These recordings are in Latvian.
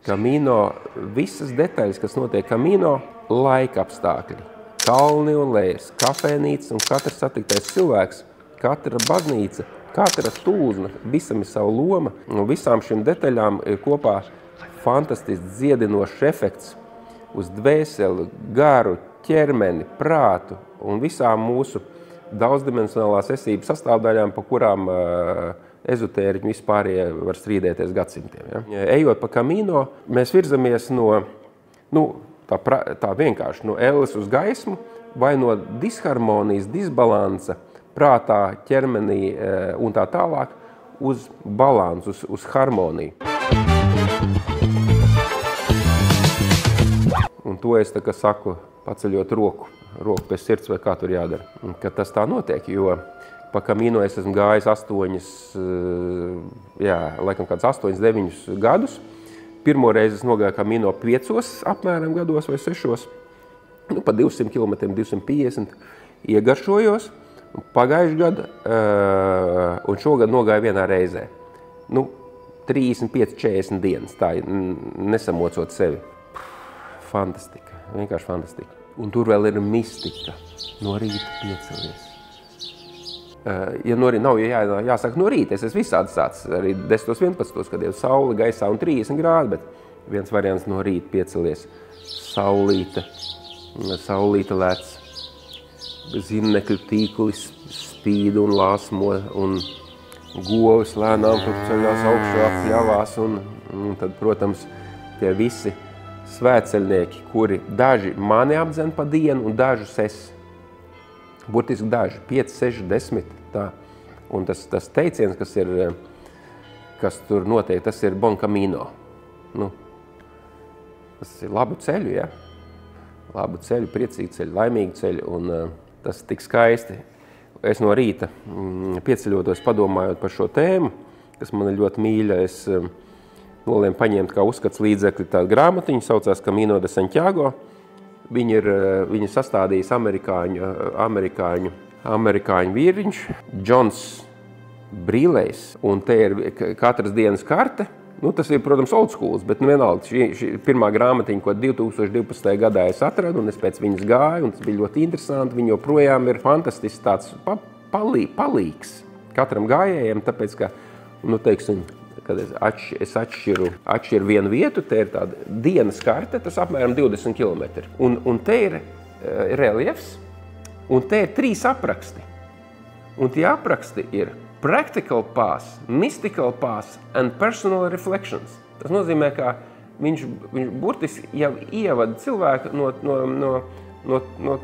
Camino, visas detaļas, kas notiek Camino, laika apstākļi, kalni un lejas, kafēnīcas un katrs satiktais cilvēks, katra baznīca, katra tūzna, visam ir sava loma, un visām šīm detaļām ir kopā fantastisks dziedinošs efekts uz dvēseli, garu, ķermeni, prātu un visām mūsu daudzdimensionālās esības sastāvdaļām, pa kurām ezotēriķi vispārie var strīdēties gadsimtiem. Ja? Ejot pa Camino, mēs virzamies no, tā vienkārši, no elles uz gaismu vai no disharmonijas, disbalansa prātā, ķermenī un tā tālāk uz balansu, uz harmoniju. Un to es tā kā saku, paceļot roku pie sirds vai kā tur jādara. Kad tas tā notiek, jo pa Camino es esmu gājis laikam kāds 8-9 gadus. Pirmo reizi es nogāju Camino 5 apmēram gados vai 6. Pa 200 km, 250 iegaršojos. Pagājuši gadu un šogad nogāju vienā reizē. 35-40 dienas, tā nesamocot sevi. Fantastika, vienkārši fantastika. Un tur vēl ir mistika. No rīta piecelies. Ja no rīta nav jāsaka no rīta, es esmu visādi sācis, arī 10-11, kad jau saule gaisā un 30 grādi, bet viens variants no rīta piecelies. Saulīte lēc, zirnekļu tīklis spīd un lāsmo, un govis lēnām tur ceļās augšā, pļavās, un tad, protams, tie visi svētceļnieki, kuri daži mani apdzen pa dienu un dažus es. Burtiski daži, 5, 6, 10, tā. Un tas teiciens, kas tur notiek, tas ir Bon Camino. Tas ir labu ceļu, ja? Labu ceļu, priecīgu ceļu, laimīgu ceļu, un tas tik skaisti. Es no rīta pieceļotos padomājot par šo tēmu, kas man ir ļoti mīļa. Es nolēmu paņemt kā uzskats līdzekļi tādu grāmatiņu, saucās Camino de Santiago. Viņu sastādījis amerikāņu vīriņš, Džons Brīlejs, un te ir katras dienas karte. Tas ir, protams, old schools, bet vienalga, šī pirmā grāmatiņa, ko 2012. gadā es atradu, un es pēc viņas gāju, un tas bija ļoti interesanti. Viņa joprojām ir fantastisks tāds palīgs katram gājējiem, tāpēc, ka, teiksim, kad es atšķiru vienu vietu, te ir tāda dienas karte, tas apmēram 20 km. Un te ir reliefs, un te ir 3 apraksti. Un tie apraksti ir practical path, mystical path and personal reflections. Tas nozīmē, ka viņš burtiski jau ievada cilvēku no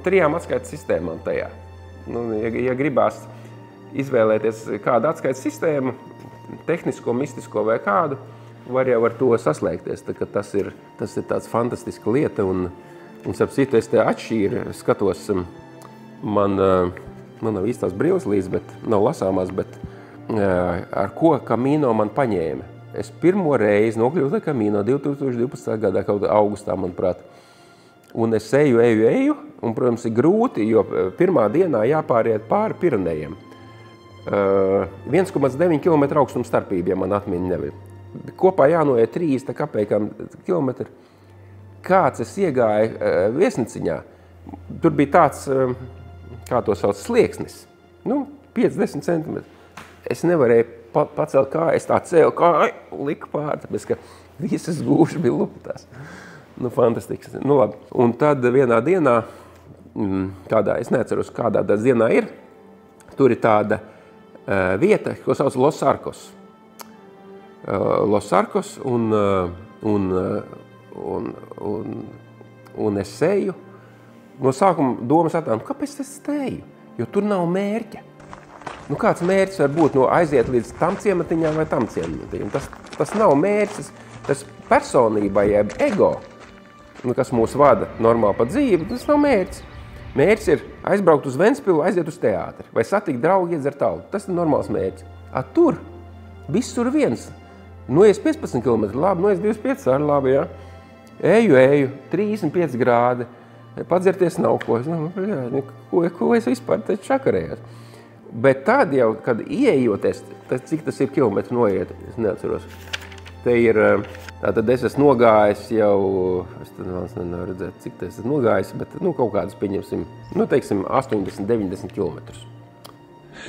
3 atskaites sistēmām tajā. Ja gribās izvēlēties kādu atskaites sistēmu, tehnisko, mistisko vai kādu, var jau ar to saslēgties. Tas ir tāds fantastiska lieta, un starp citu, es te atšķīru, skatos, man nav īstās brilles līdz, bet nav lasāmās, bet ar ko Camino man paņēma. Es pirmo reizi nokļuvu Camino 2012. gadā, kaut augustā, manuprāt. Un es eju, un, protams, ir grūti, jo pirmā dienā jāpāriet pāri Pirenejiem. 1,9 km augstuma starpība, ja man atmiņa nevir. Kopā jānoiet 30 kapekām kilometri. Kāds es iegāju viesniciņā, tur bija tāds, kā to sauc, slieksnis, 5-10 centimetri. Es nevarēju pacelt kāju, es tā cēlu kāju, liku pāri, tāpēc, ka visas gūšas bija lupatās. Fantastisks. Labi. Un tad vienā dienā, es neatceros, kādā dienā ir, tur ir tāda vieta, ko sauc Los Arcos. Los Arcos, un es eju. No sākuma domas attādu, kāpēc es eju? Jo tur nav mērķa. Kāds mērķis var būt aiziet līdz tam ciematiņām vai tam ciematiņām? Tas nav mērķis, tas personībai, jeb ego, kas mūs vada normāli pa dzīvi, tas nav mērķis. Mērķis ir aizbraukt uz Ventspilu, aiziet uz teātri, vai satikt draugu, iedzert algu. Tas ir normāls mērķis. Tur, viss tur viens. Noies 15 km, labi, noies 25 ar labi, jā. Eju, 35 grādi, padzerties nav ko. Ko es vispār te čakarējos? Bet tad jau, kad ieejoties, cik tas ir kilometri noiet, es neatceros. Te ir Tātad es esmu nogājis jau, es tad nevaru redzēt, cik es esmu nogājis, bet kaut kādas, pieņemsim, teiksim, 80-90 kilometrus.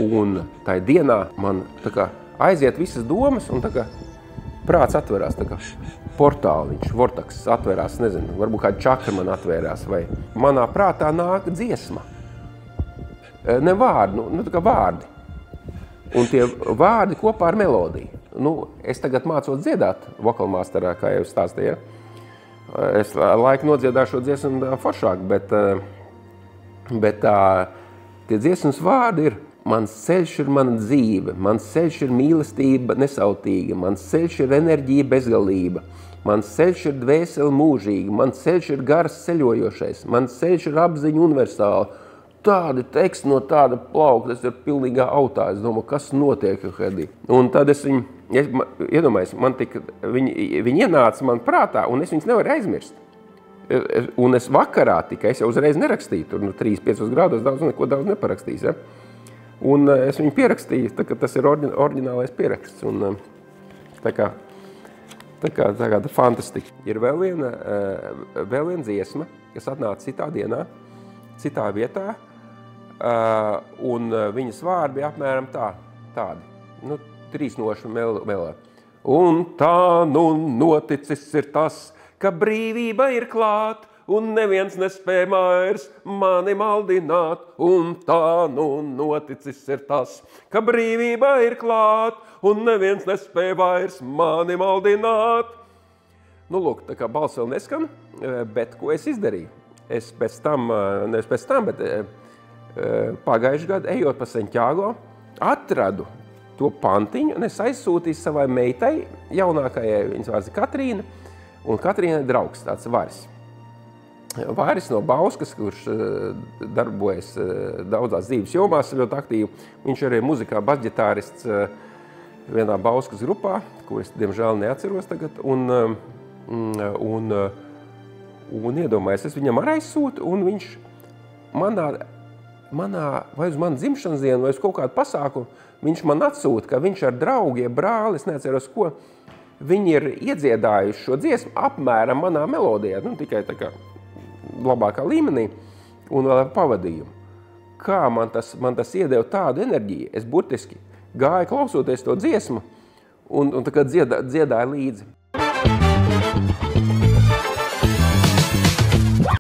Un tai dienā man tā kā aiziet visas domas un tā kā prāts atverās, tā kā portāliņš, vortaks atverās, nezinu, varbūt kāda čakra man atvērās, vai manā prātā nāk dziesma. Ne vārdi, tā kā vārdi. Un tie vārdi kopā ar melodiju. Es tagad mācos dziedāt vokalmasterā, kā jau stāstīju. Es laiku nodziedāšu šo dziesmu foršāk, bet tie dziesmas vārdi ir: mans ceļš ir mana dzīve, mans ceļš ir mīlestība nesautīga, mans ceļš ir enerģija bezgalība, mans ceļš ir dvēsele mūžīga, mans ceļš ir gars ceļojošais, mans ceļš ir apziņa universāla. Tādi teksti no tāda plaukta, tas ir pilnīgā autā. Es domāju, kas notiek, Hedī. Un tad es iedomājos, viņi ienāca man prātā, un es viņus nevaru aizmirst. Un es vakarā tikai, es jau uzreiz nerakstīju, tur 3-5 grādos neko daudz neparakstīs. Ja? Un es viņu pierakstīju, tā kā tas ir oriģinālais pieraksts. Un, tā kā fantastika. Ir vēl viena dziesma, kas atnāca citā dienā, citā vietā, un viņas vārdi bija apmēram tādi, 3 nošu melē. Un tā noticis ir tas, ka brīvība ir klāt, un neviens nespēj vairs mani maldināt. Un tā noticis ir tas, ka brīvība ir klāt, un neviens nespēj vairs mani maldināt. Lūk, tā kā balss vēl neskan, bet ko es izdarīju? Es pēc tam, bet pagājušajā gadā, ejot pa Santiago, atradu to pantiņu, un es aizsūtīju savai meitai, jaunākajai, viņas vārds ir Katrīna, un Katrīna ir draugs, tāds Varis. Varis no Bauskas, kurš darbojas daudzās dzīves jomās, ļoti aktīvi. Viņš arī ir muzikā basģitārists vienā Bauskas grupā, kur es, diemžēl, neatceros tagad, un iedomājies, es viņam arī aizsūtu, un viņš vai uz manu dzimšanas dienu, vai uz kaut kādu pasākumu, viņš man atsūta, ka viņš ar draugiem, brāli, es neatceros ko, viņi ir iedziedājuši šo dziesmu apmēram manā melodijā, tikai tā kā labākā līmenī, un vēl ar pavadījumu. Kā man tas iedeva tādu enerģiju, es burtiski gāju klausoties to dziesmu, un tā kā dziedāju līdzi.